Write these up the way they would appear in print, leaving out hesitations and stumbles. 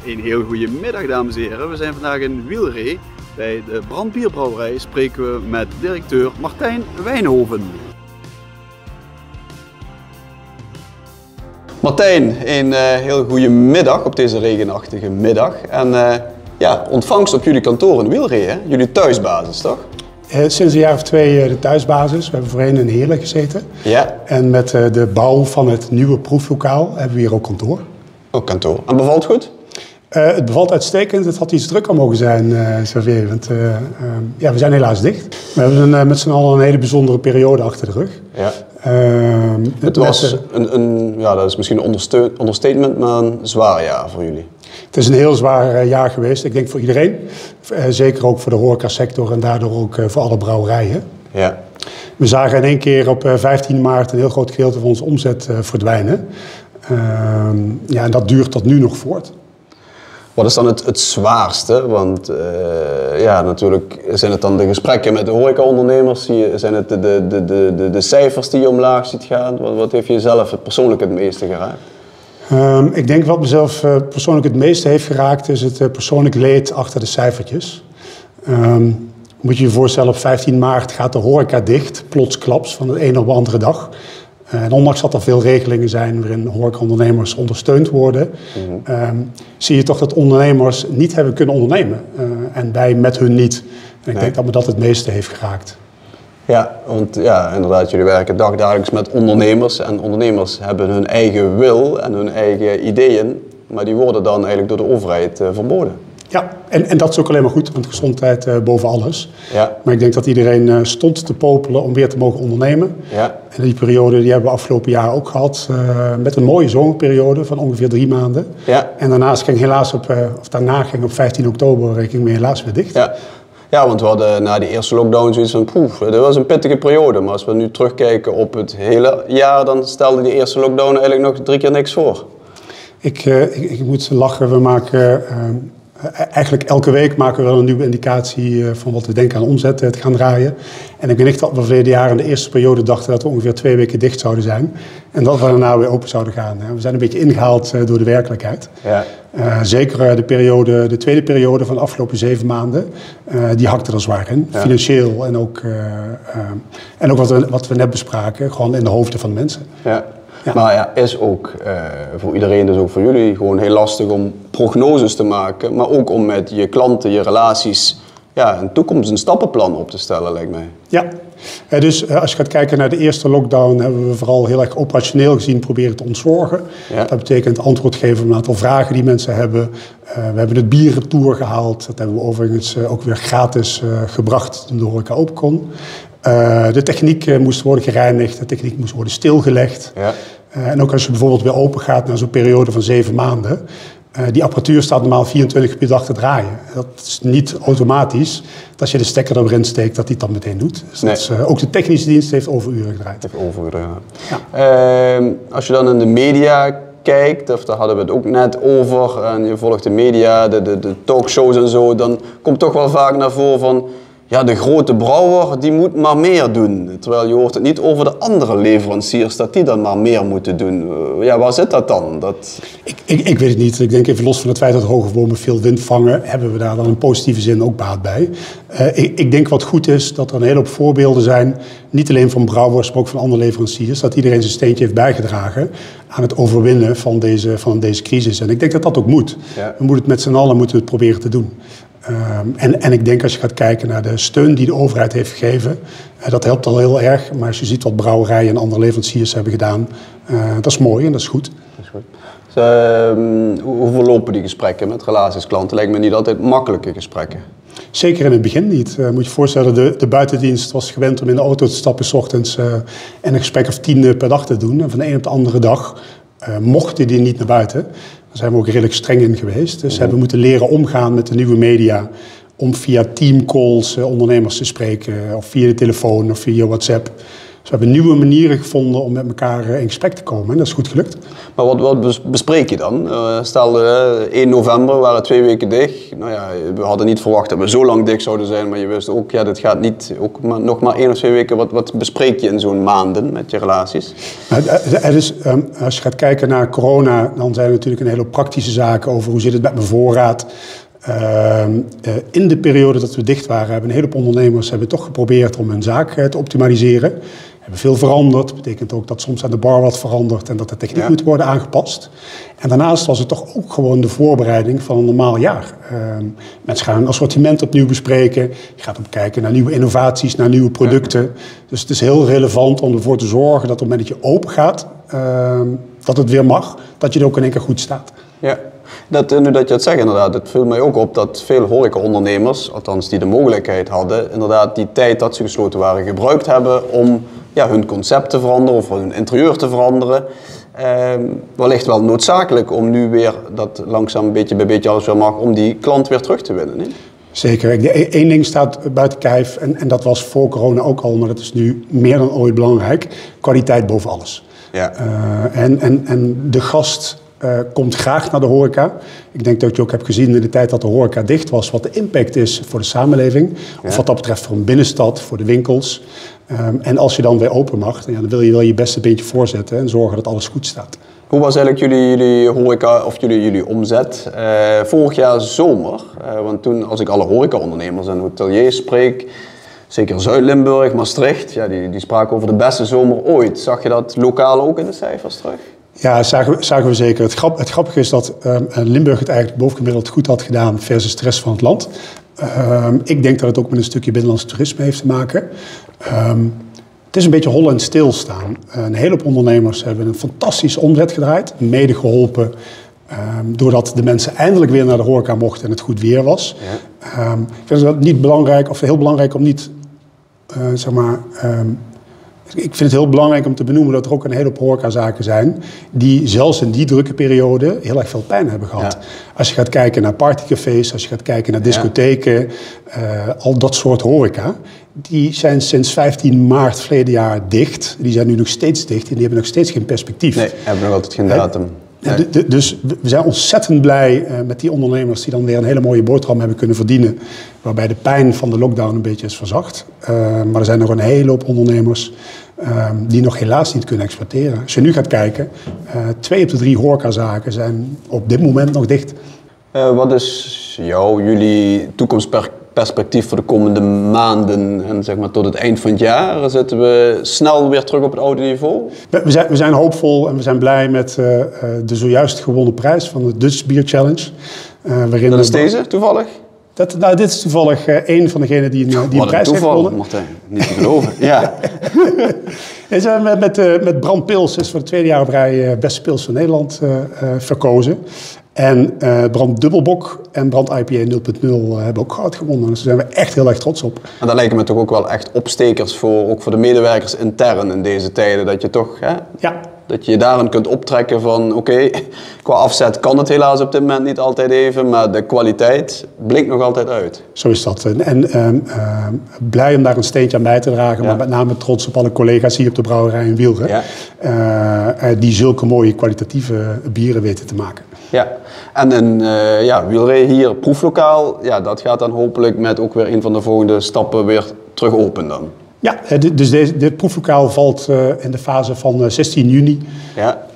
Een heel goede middag, dames en heren. We zijn vandaag in Wielree. Bij de Brandbierbrouwerij spreken we met directeur Martijn Wijnhoven. Martijn, een heel goede middag op deze regenachtige middag. En ontvangst op jullie kantoor in Wielree, hè? Jullie thuisbasis, toch? Sinds een jaar of 2 de thuisbasis. We hebben voorheen in Heerlen gezeten. Ja. En met de bouw van het nieuwe proeflokaal hebben we hier ook kantoor. Ook kantoor. En bevalt goed? Het bevalt uitstekend. Het had iets drukker mogen zijn, Xavier. Want we zijn helaas dicht. We hebben met z'n allen een hele bijzondere periode achter de rug. Ja. Het was dat is misschien een understatement, maar een zwaar jaar voor jullie. Het is een heel zwaar jaar geweest, ik denk voor iedereen. Zeker ook voor de horecasector en daardoor ook voor alle brouwerijen. Ja. We zagen in één keer op 15 maart een heel groot gedeelte van onze omzet verdwijnen. En dat duurt tot nu nog voort. Wat is dan het zwaarste? Want natuurlijk zijn het dan de gesprekken met de horecaondernemers. Zijn het de cijfers die je omlaag ziet gaan? Wat heeft je zelf persoonlijk het meeste geraakt? Ik denk wat mezelf persoonlijk het meeste heeft geraakt is het persoonlijk leed achter de cijfertjes. Moet je je voorstellen, op 15 maart gaat de horeca dicht, plotsklaps, van de ene op de andere dag. En ondanks dat er veel regelingen zijn waarin horecaondernemers ondersteund worden, zie je toch dat ondernemers niet hebben kunnen ondernemen. En wij met hun niet. En ik denk dat me dat het meeste heeft geraakt. Ja, want inderdaad, jullie werken dagdagelijks met ondernemers. En ondernemers hebben hun eigen wil en hun eigen ideeën. Maar die worden dan eigenlijk door de overheid verboden. Ja, en dat is ook alleen maar goed, want gezondheid boven alles. Ja. Maar ik denk dat iedereen stond te popelen om weer te mogen ondernemen. Ja. En die periode die hebben we afgelopen jaar ook gehad, met een mooie zomerperiode van ongeveer 3 maanden. Ja. En daarna ging op 15 oktober ging we helaas weer dicht. Ja. Ja, want we hadden na die eerste lockdown zoiets van, dat was een pittige periode. Maar als we nu terugkijken op het hele jaar, dan stelde die eerste lockdown eigenlijk nog 3 keer niks voor. Ik moet lachen, we maken eigenlijk elke week maken we wel een nieuwe indicatie van wat we denken aan omzet te gaan draaien. En ik ben echt dat we verleden jaar in de eerste periode dachten dat we ongeveer 2 weken dicht zouden zijn. En dat we daarna weer open zouden gaan. We zijn een beetje ingehaald door de werkelijkheid. Ja. Zeker de tweede periode van de afgelopen 7 maanden, die hakte er zwaar in. Ja. Financieel en ook wat we net bespraken, gewoon in de hoofden van de mensen. Ja. Ja. Maar is ook voor iedereen, dus ook voor jullie, gewoon heel lastig om prognoses te maken. Maar ook om met je klanten, je relaties, een toekomst, een stappenplan op te stellen, lijkt mij. Ja, dus als je gaat kijken naar de eerste lockdown, hebben we vooral heel erg operationeel gezien proberen te ontzorgen. Ja. Dat betekent antwoord geven op een aantal vragen die mensen hebben. We hebben het bierentour gehaald. Dat hebben we overigens ook weer gratis gebracht toen de horeca open kon. De techniek moest worden gereinigd, de techniek moest worden stilgelegd. Ja. En ook als je bijvoorbeeld weer open gaat naar zo'n periode van 7 maanden... die apparatuur staat normaal 24 uur per dag te draaien. Dat is niet automatisch. Dat als je de stekker erin steekt, dat die het dan meteen doet. Dus nee. Dat is, ook de technische dienst heeft overuren gedraaid. Heeft overuren, ja. Als je dan in de media kijkt, of daar hadden we het ook net over... en je volgt de media, de talkshows en zo... dan komt toch wel vaak naar voren van... ja, de grote brouwer die moet maar meer doen. Terwijl je hoort het niet over de andere leveranciers dat die dan maar meer moeten doen. Waar zit dat dan? Ik weet het niet. Ik denk even los van het feit dat hoge bomen veel wind vangen, hebben we daar dan in positieve zin ook baat bij. Ik denk wat goed is dat er een hele hoop voorbeelden zijn, niet alleen van brouwers, maar ook van andere leveranciers, dat iedereen zijn steentje heeft bijgedragen aan het overwinnen van deze crisis. En ik denk dat dat ook moet. Ja. We moeten het met z'n allen proberen te doen. En ik denk als je gaat kijken naar de steun die de overheid heeft gegeven, dat helpt al heel erg. Maar als je ziet wat brouwerijen en andere leveranciers hebben gedaan, dat is mooi en dat is goed. Dat is goed. Dus, hoe verlopen die gesprekken met relatiesklanten? Lijkt me niet altijd makkelijke gesprekken. Zeker in het begin niet. Moet je je voorstellen, de buitendienst was gewend om in de auto te stappen 's ochtends en een gesprek of 10 per dag te doen. En van de een op de andere dag mochten die niet naar buiten. Daar zijn we ook redelijk streng in geweest. Dus hebben we moeten leren omgaan met de nieuwe media. Om via teamcalls ondernemers te spreken. Of via de telefoon of via WhatsApp. we hebben nieuwe manieren gevonden om met elkaar in gesprek te komen. En dat is goed gelukt. Maar wat bespreek je dan? Stel, 1 november waren 2 weken dicht. Nou ja, we hadden niet verwacht dat we zo lang dicht zouden zijn. Maar je wist ook, ja, dit gaat niet ook nog maar 1 of 2 weken. Wat bespreek je in zo'n maanden met je relaties? Als je gaat kijken naar corona, dan zijn er natuurlijk een hele praktische zaken over hoe zit het met mijn voorraad. In de periode dat we dicht waren, hebben een heleboel ondernemers toch geprobeerd om hun zaak te optimaliseren. Hebben veel veranderd. Dat betekent ook dat soms aan de bar wat verandert en dat de techniek moet worden aangepast. En daarnaast was het toch ook gewoon de voorbereiding van een normaal jaar. Mensen gaan een assortiment opnieuw bespreken. Je gaat op kijken naar nieuwe innovaties, naar nieuwe producten. Dus het is heel relevant om ervoor te zorgen dat op het moment dat je open gaat, dat het weer mag, dat je er ook in één keer goed staat. Ja. Nu dat je het zegt inderdaad, het viel mij ook op dat veel horecaondernemers, althans die de mogelijkheid hadden, inderdaad die tijd dat ze gesloten waren gebruikt hebben om hun concept te veranderen of hun interieur te veranderen. Wellicht wel noodzakelijk om nu weer dat langzaam beetje bij beetje alles weer mag, om die klant weer terug te winnen. Nee? Zeker. Eén ding staat buiten kijf en dat was voor corona ook al, maar dat is nu meer dan ooit belangrijk. Kwaliteit boven alles. Ja. En de gast komt graag naar de horeca. Ik denk dat je ook hebt gezien in de tijd dat de horeca dicht was, wat de impact is voor de samenleving. Ja. Of wat dat betreft voor een binnenstad, voor de winkels. En als je dan weer open mag, dan wil je wel je beste beentje voorzetten en zorgen dat alles goed staat. Hoe was eigenlijk jullie horeca of jullie omzet vorig jaar zomer? Want toen, als ik alle horecaondernemers en hoteliers spreek, zeker Zuid-Limburg, Maastricht, ja, die spraken over de beste zomer ooit. Zag je dat lokaal ook in de cijfers terug? Ja, zagen we zeker. Het grappige is dat Limburg het eigenlijk bovengemiddeld goed had gedaan versus de rest van het land. Ik denk dat het ook met een stukje binnenlands toerisme heeft te maken. Het is een beetje hollen en stilstaan. Een heleboel ondernemers hebben een fantastische omzet gedraaid, mede geholpen doordat de mensen eindelijk weer naar de horeca mochten en het goed weer was. Ja. Ik vind het niet belangrijk, of heel belangrijk om niet, ik vind het heel belangrijk om te benoemen dat er ook een heleboel horecazaken zijn die zelfs in die drukke periode heel erg veel pijn hebben gehad. Ja. Als je gaat kijken naar partycafés, als je gaat kijken naar discotheken, al dat soort horeca, die zijn sinds 15 maart verleden jaar dicht. Die zijn nu nog steeds dicht en die hebben nog steeds geen perspectief. Nee, hebben nog altijd geen datum. Nee. Dus we zijn ontzettend blij met die ondernemers die dan weer een hele mooie boterham hebben kunnen verdienen. Waarbij de pijn van de lockdown een beetje is verzacht. Maar er zijn nog een hele hoop ondernemers die nog helaas niet kunnen exporteren. Als je nu gaat kijken, 2 op de 3 horecazaken zijn op dit moment nog dicht. Wat is jullie toekomstperspectief voor de komende maanden en zeg maar tot het eind van het jaar? Zitten we snel weer terug op het oude niveau? We zijn hoopvol en we zijn blij met de zojuist gewonnen prijs van de Dutch Beer Challenge. Dat is deze toevallig? Dit is toevallig een van degenen die een prijs heeft gewonnen. Martijn, niet te geloven. Ja. En zijn met Brand Pils is voor de 2e jaar op rij beste pils van Nederland verkozen. En Brand Dubbelbok en Brand IPA 0.0 hebben ook goud gewonnen. Dus daar zijn we echt heel erg trots op. En dat lijken me toch ook wel echt opstekers ook voor de medewerkers intern in deze tijden. Dat je toch, dat je daarin kunt optrekken van oké, qua afzet kan het helaas op dit moment niet altijd even, maar de kwaliteit blinkt nog altijd uit. Zo is dat. En blij om daar een steentje aan bij te dragen, maar met name trots op alle collega's hier op de brouwerij in Wielre. Ja. Die zulke mooie kwalitatieve bieren weten te maken. Ja, en Wielre hier, proeflokaal, dat gaat dan hopelijk met ook weer een van de volgende stappen weer terug open dan. Ja, dus dit proeflokaal valt in de fase van 16 juni. Ja.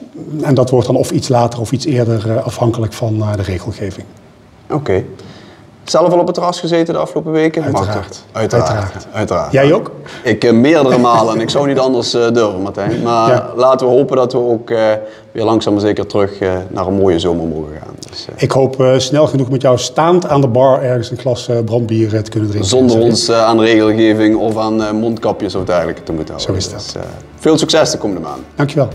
En dat wordt dan of iets later of iets eerder afhankelijk van de regelgeving. Oké. Zelf al op het terras gezeten de afgelopen weken? Uiteraard. Jij ook? Ik meerdere malen en ik zou niet anders durven, Martijn. Maar laten we hopen dat we ook weer langzaam maar zeker terug naar een mooie zomer mogen gaan. Dus, ik hoop snel genoeg met jou staand aan de bar ergens een glas brandbier te kunnen drinken. Zonder ons aan regelgeving of aan mondkapjes of dergelijke te moeten houden. Zo is dat. Dus, veel succes de komende maanden. Dankjewel.